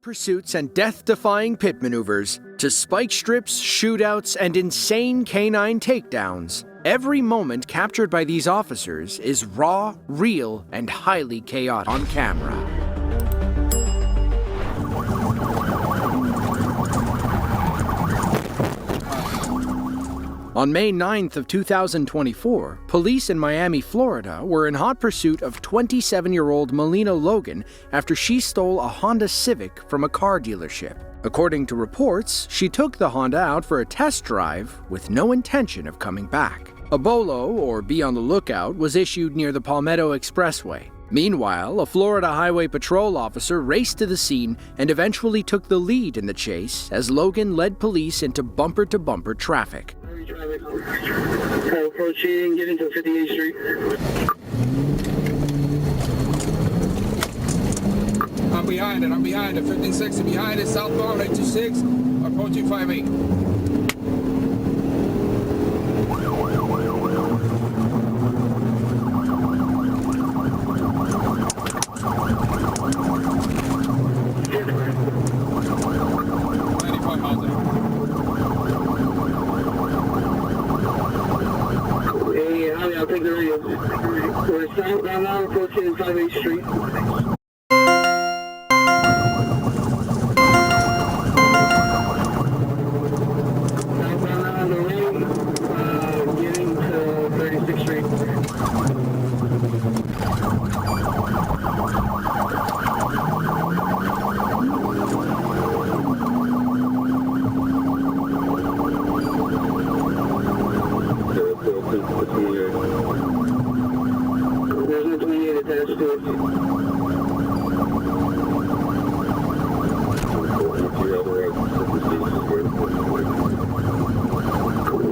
Pursuits and death-defying pit maneuvers, to spike strips, shootouts, and insane canine takedowns, every moment captured by these officers is raw, real, and highly chaotic on camera. On May 9th of 2024, police in Miami, Florida were in hot pursuit of 27-year-old Melina Logan after she stole a Honda Civic from a car dealership. According to reports, she took the Honda out for a test drive with no intention of coming back. A bolo, or be on the lookout, was issued near the Palmetto Expressway. Meanwhile, a Florida Highway Patrol officer raced to the scene and eventually took the lead in the chase as Logan led police into bumper-to-bumper traffic. Approaching, get into 58th Street. I'm behind it, 1560 behind it, southbound 826, approaching 58. I'll take the radio. We're southbound now, approaching 58th Street. Southbound now on the road, getting to 36th Street. There's no 28 attached to it.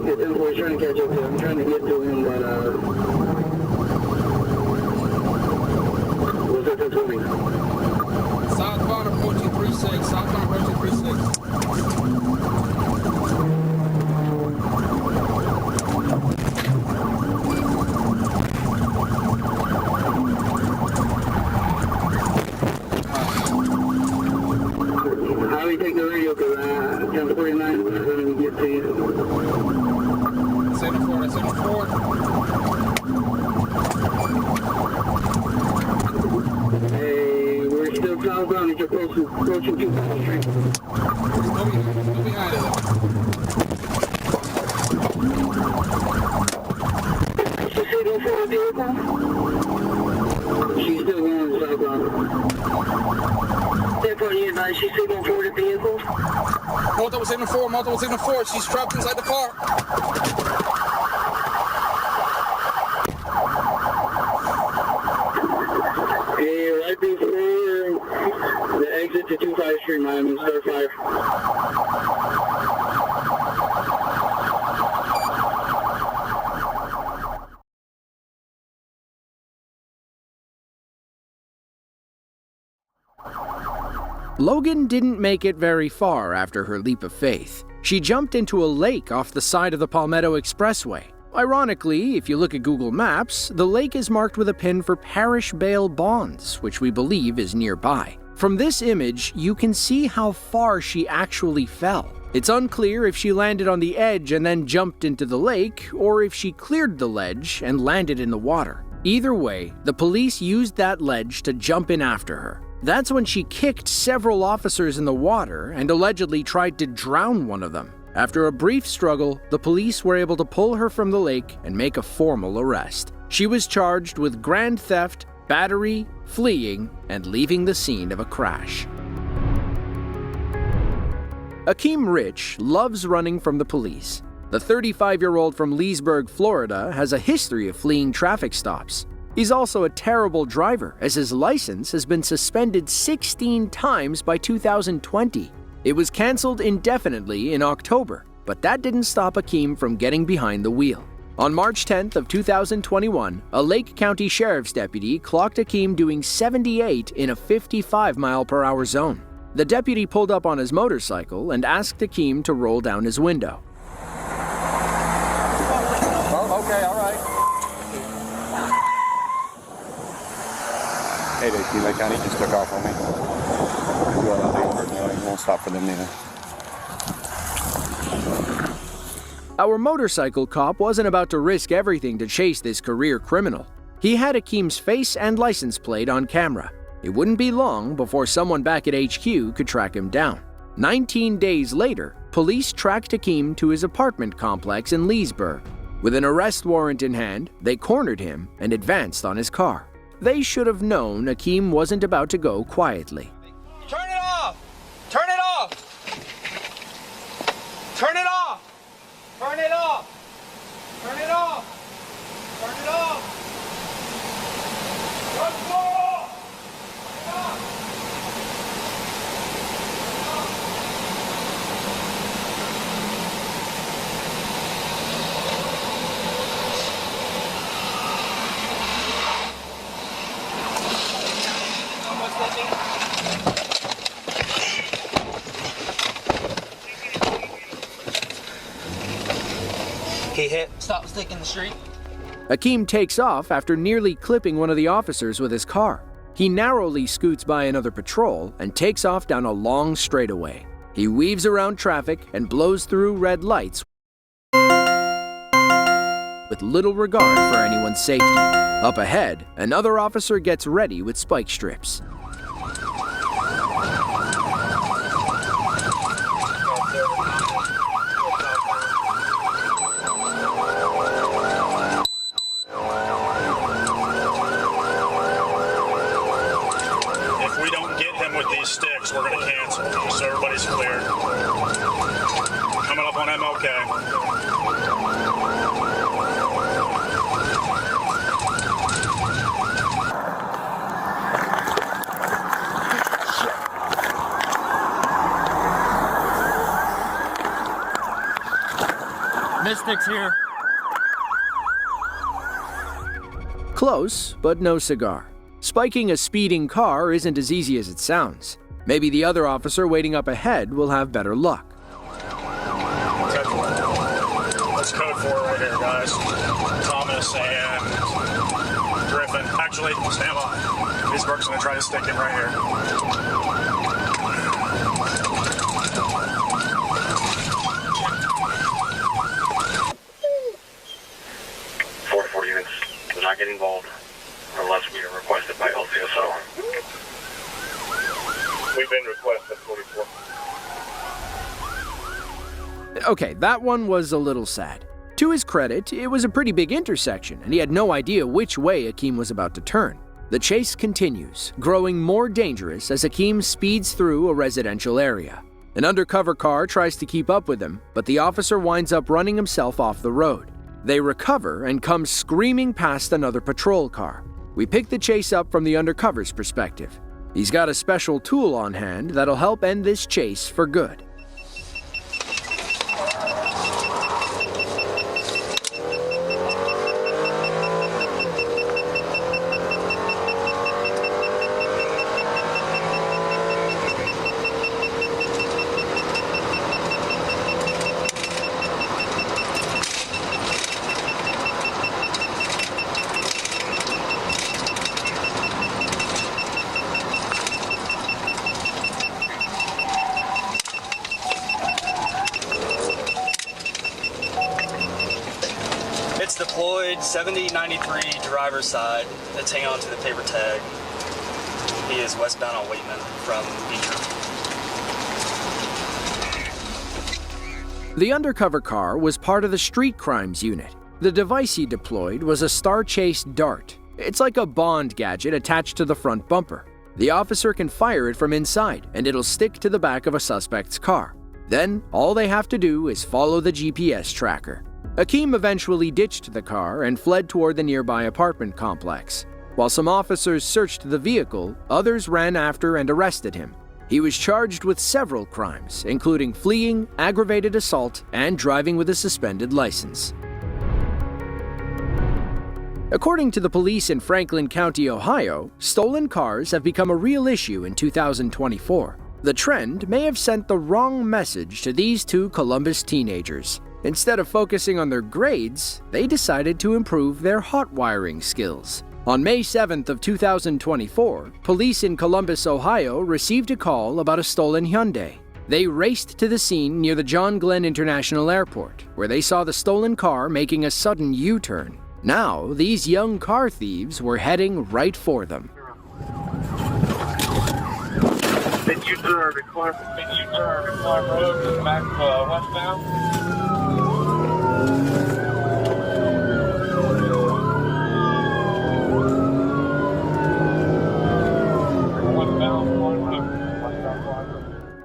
Yeah, 10-4 is trying to catch up to him. I'm trying to get to him, but what's that 10-20? Southbound approaching 36, southbound approaching 36. Take the radio because 1049 is not going to get to you. 74, that's 74. Hey, we're still southbound. It's approaching 2nd Street. Still behind it. She's still going for a vehicle? She's still going southbound. She's still going forward the vehicle. Multiple signal 4. She's trapped inside the car. Hey, right before the exit to 25th Street, Miami, start fire. Logan didn't make it very far after her leap of faith. She jumped into a lake off the side of the Palmetto Expressway. Ironically, if you look at Google Maps, the lake is marked with a pin for Parish Bail Bonds, which we believe is nearby. From this image, you can see how far she actually fell. It's unclear if she landed on the edge and then jumped into the lake, or if she cleared the ledge and landed in the water. Either way, the police used that ledge to jump in after her. That's when she kicked several officers in the water and allegedly tried to drown one of them. After a brief struggle, the police were able to pull her from the lake and make a formal arrest. She was charged with grand theft, battery, fleeing, and leaving the scene of a crash. Akeem Rich loves running from the police. The 35-year-old from Leesburg, Florida, has a history of fleeing traffic stops. He's also a terrible driver, as his license has been suspended 16 times by 2020. It was canceled indefinitely in October, but that didn't stop Akeem from getting behind the wheel. On March 10th of 2021, a Lake County Sheriff's deputy clocked Akeem doing 78 in a 55-mile-per-hour zone. The deputy pulled up on his motorcycle and asked Akeem to roll down his window. Oh, okay, all right. Hey, Lake County just took off on me. won't stop for them neither. Our motorcycle cop wasn't about to risk everything to chase this career criminal. He had Akeem's face and license plate on camera. It wouldn't be long before someone back at HQ could track him down. 19 days later, police tracked Akeem to his apartment complex in Leesburg. With an arrest warrant in hand, they cornered him and advanced on his car. They should have known Akeem wasn't about to go quietly. Turn it off! Turn it off! Turn it off! Turn it off! Turn it off! Turn it off! Turn it off! He hit stop stick in the street. Akeem takes off after nearly clipping one of the officers with his car. He narrowly scoots by another patrol and takes off down a long straightaway. He weaves around traffic and blows through red lights with little regard for anyone's safety. Up ahead, another officer gets ready with spike strips. Sticks, we're going to cancel, so everybody's clear. Coming up on MLK. Mystics here. Close, but no cigar. Spiking a speeding car isn't as easy as it sounds. Maybe the other officer waiting up ahead will have better luck. That's code 4 right here, guys. Thomas and Griffin. Actually, stand by. These folks are going to try to stick in right here. 4 units do not get involved unless we are requested by LCSO. We've been requested, 44. Okay, that one was a little sad. To his credit, it was a pretty big intersection, and he had no idea which way Akeem was about to turn. The chase continues, growing more dangerous as Akeem speeds through a residential area. An undercover car tries to keep up with him, but the officer winds up running himself off the road. They recover and come screaming past another patrol car. We pick the chase up from the undercover's perspective. He's got a special tool on hand that'll help end this chase for good. It's deployed 7093 driver's side. Let's hang on to the paper tag. He is westbound on Waitman from Beecher. The undercover car was part of the street crimes unit. The device he deployed was a Star Chase Dart. It's like a Bond gadget attached to the front bumper. The officer can fire it from inside, and it'll stick to the back of a suspect's car. Then, all they have to do is follow the GPS tracker. Akeem eventually ditched the car and fled toward the nearby apartment complex. While some officers searched the vehicle, others ran after and arrested him. He was charged with several crimes, including fleeing, aggravated assault, and driving with a suspended license. According to the police in Franklin County, Ohio, stolen cars have become a real issue in 2024. The trend may have sent the wrong message to these two Columbus teenagers. Instead of focusing on their grades, they decided to improve their hot wiring skills. On May 7th of 2024, police in Columbus, Ohio received a call about a stolen Hyundai. They raced to the scene near the John Glenn International Airport, where they saw the stolen car making a sudden U-turn. Now, these young car thieves were heading right for them. Big U-turn, Clark Road, back westbound.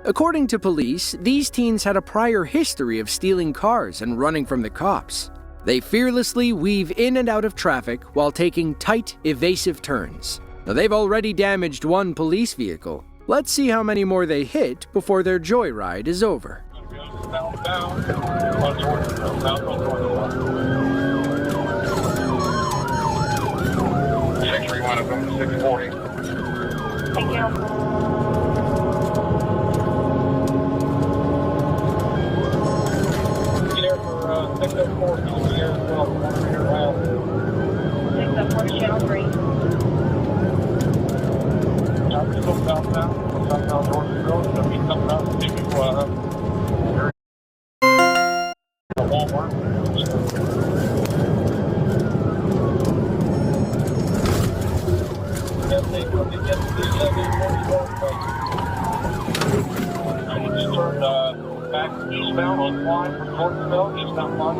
According to police, these teens had a prior history of stealing cars and running from the cops. They fearlessly weave in and out of traffic while taking tight, evasive turns. Now, they've already damaged one police vehicle. Let's see how many more they hit before their joyride is over. 640. Thank you. Here for 604 here as well. 604 Channel 3. Still southbound Georgia Road. So he's coming out to take you Walmart. Just turned back eastbound on Klein from Georgeville, eastbound Klein.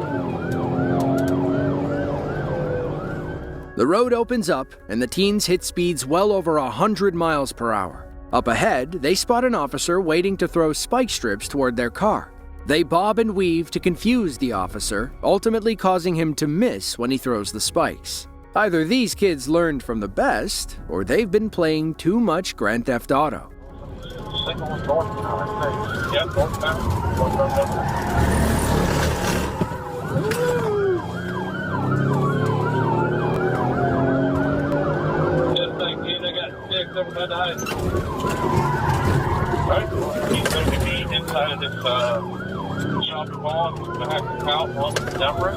The road opens up, and the teens hit speeds well over 100 miles per hour. Up ahead, they spot an officer waiting to throw spike strips toward their car. They bob and weave to confuse the officer, ultimately causing him to miss when he throws the spikes. Either these kids learned from the best, or they've been playing too much Grand Theft Auto. Signal was northbound, I think. Yeah, northbound. Just like you, they got 6 over by the height. Right? He's going to be inside of this shopping mall behind the house on the Deborah.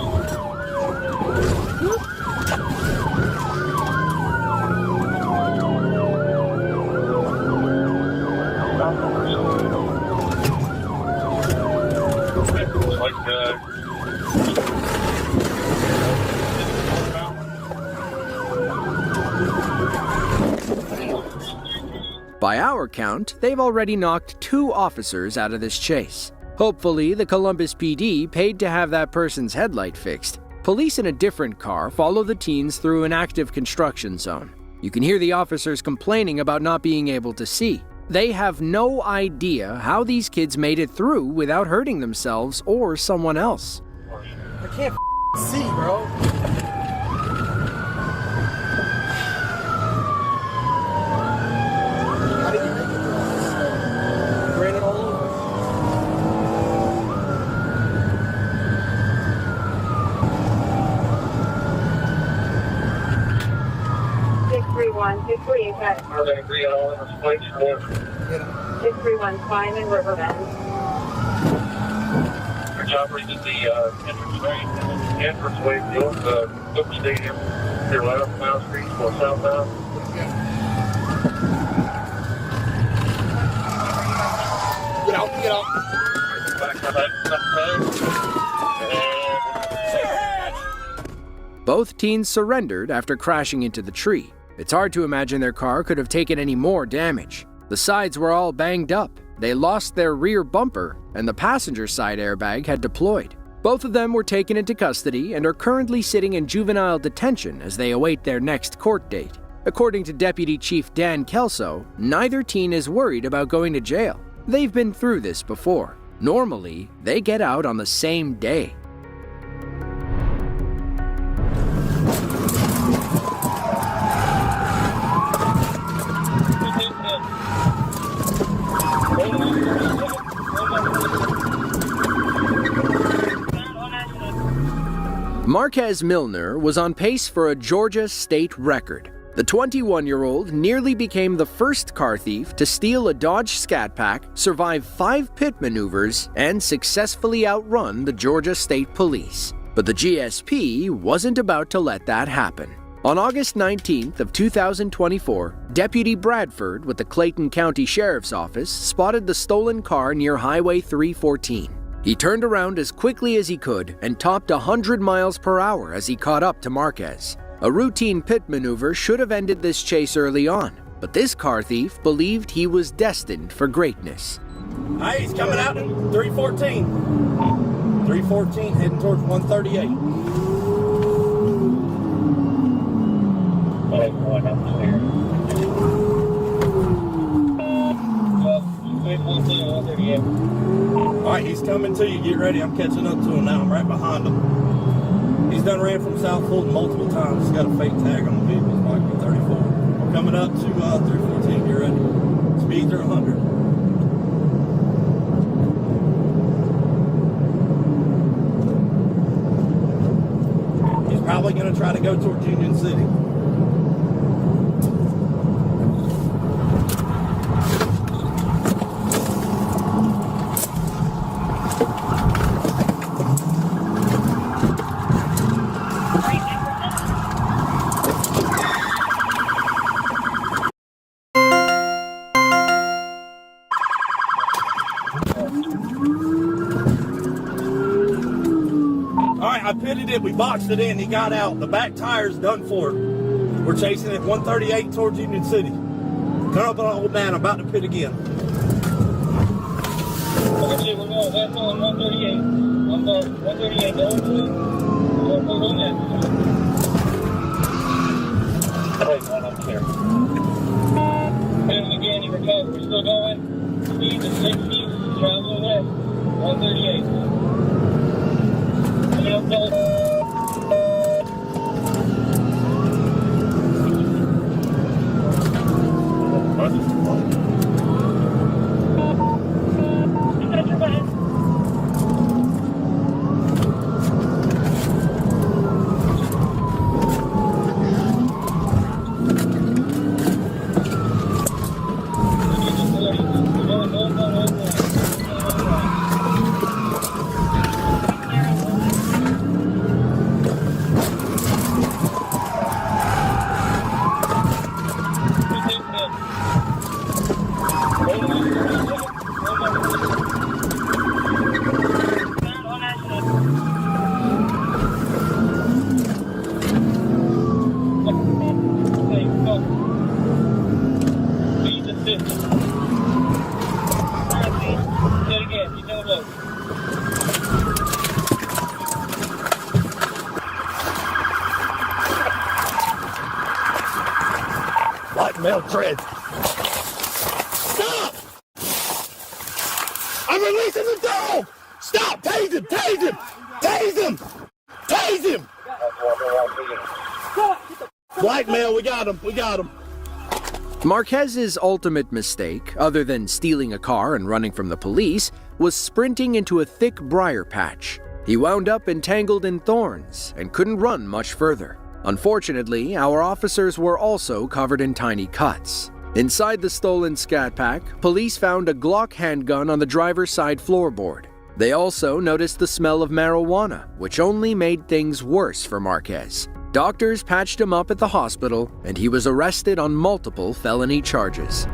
By our count, they've already knocked 2 officers out of this chase. Hopefully, the Columbus PD paid to have that person's headlight fixed. Police in a different car follow the teens through an active construction zone. You can hear the officers complaining about not being able to see. They have no idea how these kids made it through without hurting themselves or someone else. I can't see, bro. How did you make it through? Ran it all over. 631, 638, got Are they agree on all of this place? 631, Simon Riverbend. Good job reading the entrance way to the Cook Stadium. Your left, Mount Street, or southbound. Get out, get out. Back up, Both teens surrendered after crashing into the tree. It's hard to imagine their car could have taken any more damage. The sides were all banged up. They lost their rear bumper, and the passenger side airbag had deployed. Both of them were taken into custody and are currently sitting in juvenile detention as they await their next court date. According to Deputy Chief Dan Kelso, neither teen is worried about going to jail. They've been through this before. Normally, they get out on the same day. Marquez Milner was on pace for a Georgia state record. The 21-year-old nearly became the first car thief to steal a Dodge Scat Pack, survive 5 pit maneuvers, and successfully outrun the Georgia State Police. But the GSP wasn't about to let that happen. On August 19th of 2024, Deputy Bradford with the Clayton County Sheriff's Office spotted the stolen car near Highway 314. He turned around as quickly as he could and topped 100 miles per hour as he caught up to Marquez. A routine pit maneuver should have ended this chase early on, but this car thief believed he was destined for greatness. Hey, he's coming out in 314. 314 heading towards 138. Alright, he's coming to you. Get ready. I'm catching up to him now. I'm right behind him. He's done ran from South Fulton multiple times. He's got a fake tag on the vehicle. It's like 34. We're coming up to 314. Get ready. Speeds are 100. He's probably going to try to go towards Union City. I pitted it, we boxed it in, he got out. The back tire's done for. We're chasing it 138 towards Union City. Come up on old man, I'm about to pit again. Okay, we're going west on 138. I'm going 138 going to Wait, one up here. Hit him again, he recovered. We're still going. Speed to 60, travel west, 138. Blackmail treads. Stop! I'm releasing the dog! Stop! Tase him! Tase him! Tase him! Tase him! Blackmail, we got him. We got him. Marquez's ultimate mistake, other than stealing a car and running from the police, was sprinting into a thick briar patch. He wound up entangled in thorns and couldn't run much further. Unfortunately, our officers were also covered in tiny cuts. Inside the stolen Scat Pack, police found a Glock handgun on the driver's side floorboard. They also noticed the smell of marijuana, which only made things worse for Marquez. Doctors patched him up at the hospital, and he was arrested on multiple felony charges.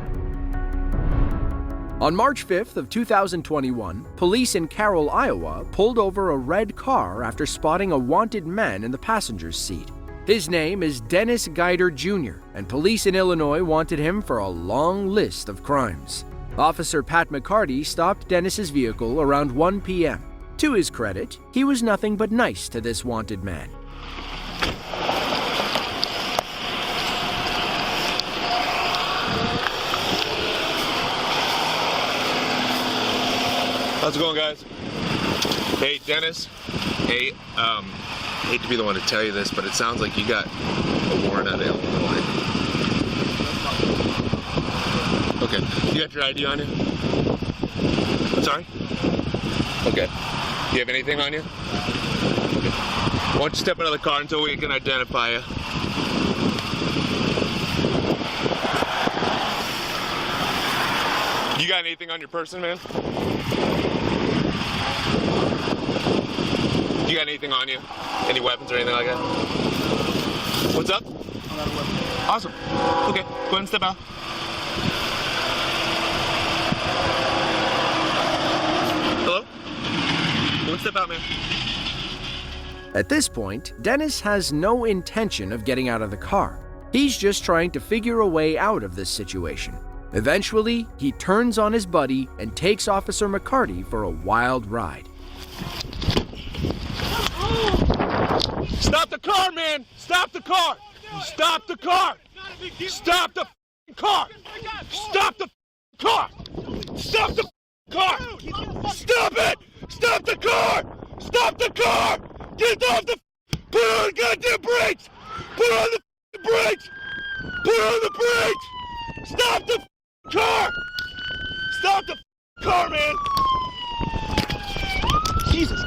On March 5th of 2021, police in Carroll, Iowa, pulled over a red car after spotting a wanted man in the passenger's seat. His name is Dennis Guider Jr., and police in Illinois wanted him for a long list of crimes. Officer Pat McCarty stopped Dennis's vehicle around 1 p.m. To his credit, he was nothing but nice to this wanted man. How's it going, guys? Hey, Dennis. Hey, hate to be the one to tell you this, but it sounds like you got a warrant out of Illinois. Okay. You got your ID on you? I'm sorry? Okay. Do you have anything on you? Okay. Why don't you step out of the car until we can identify you? You got anything on your person, man? You got anything on you? Any weapons or anything like that? What's up? Awesome. Okay, go ahead and step out. Hello? Go ahead and step out, man. At this point, Dennis has no intention of getting out of the car. He's just trying to figure a way out of this situation. Eventually, he turns on his buddy and takes Officer McCarty for a wild ride. Stop the car, man! Stop the car! Stop the car! Stop the car! Stop the car! Stop the car! Stop it! Stop the car! Stop the car! Get off the... Put on the goddamn brakes! Put on the brakes! Put on the brakes! Stop the car! Stop the car, man! Jesus.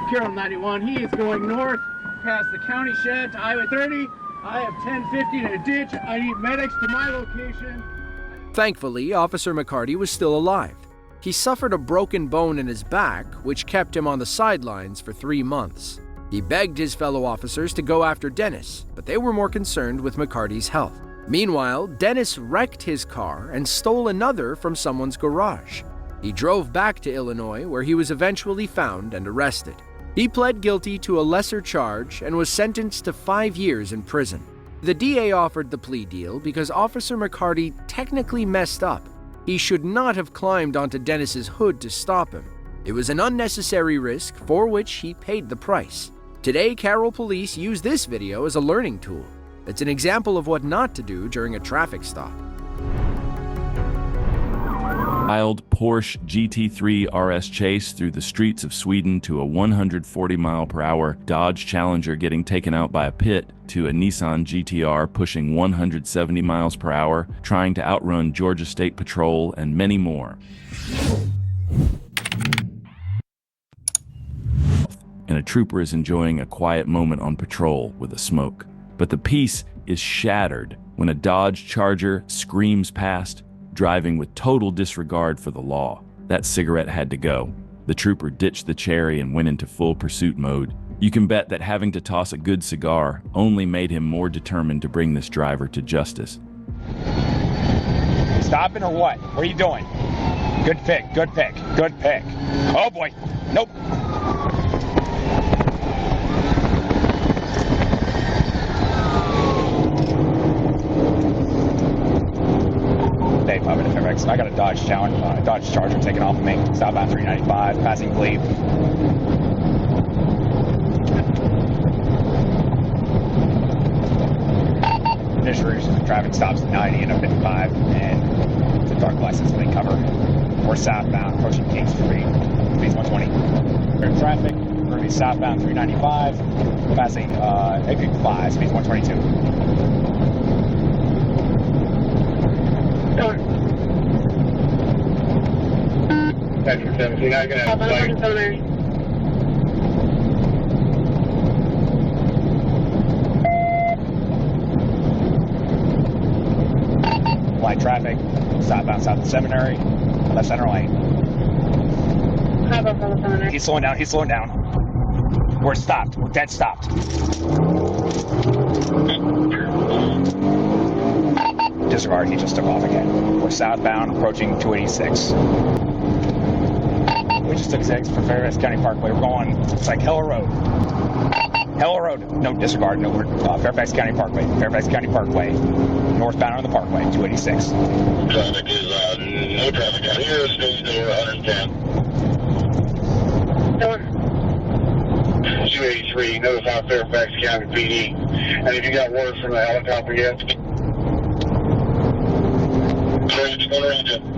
Carroll 91, he is going north past the county shed to Highway 30. I have 1050 in a ditch. I need medics to my location. Thankfully, Officer McCarty was still alive. He suffered a broken bone in his back, which kept him on the sidelines for 3 months. He begged his fellow officers to go after Dennis, but they were more concerned with McCarty's health. Meanwhile, Dennis wrecked his car and stole another from someone's garage. He drove back to Illinois, where he was eventually found and arrested. He pled guilty to a lesser charge and was sentenced to 5 years in prison. The DA offered the plea deal because Officer McCarty technically messed up. He should not have climbed onto Dennis's hood to stop him. It was an unnecessary risk for which he paid the price. Today, Carroll police use this video as a learning tool. It's an example of what not to do during a traffic stop. Wild Porsche GT3 RS chase through the streets of Sweden to a 140-mile-per-hour Dodge Challenger getting taken out by a pit to a Nissan GTR pushing 170 miles per hour, trying to outrun Georgia State Patrol, and many more. And a trooper is enjoying a quiet moment on patrol with a smoke. But the peace is shattered when a Dodge Charger screams past, driving with total disregard for the law. That cigarette had to go. The trooper ditched the cherry and went into full pursuit mode. You can bet that having to toss a good cigar only made him more determined to bring this driver to justice. Stopping or what? What are you doing? Good pick, good pick, good pick. Oh boy, nope. I got a Dodge Charger taking off of me. Southbound 395, passing Glebe. Initial traffic stops at 90 and 55, and it's a dark license plate cover. We're southbound, approaching King Street, speeds 120. Traffic, we're going to be southbound 395, passing exit 5, speeds 122. Section 17, I'm going to have flag. Light traffic, southbound south of the seminary, left center lane. He's slowing down, he's slowing down. We're stopped, we're dead stopped. Disregard, he just took off again. We're southbound, approaching 286. We just took exit for Fairfax County Parkway. We're going, it's like Heller Road. Heller Road, no, disregard, no, we're Fairfax County Parkway. Fairfax County Parkway, northbound on the Parkway, 286. Traffic is, no traffic out here, stage door 110. 283, notify Fairfax County PD. And if you got word from the helicopter yet? Sorry, just go around you.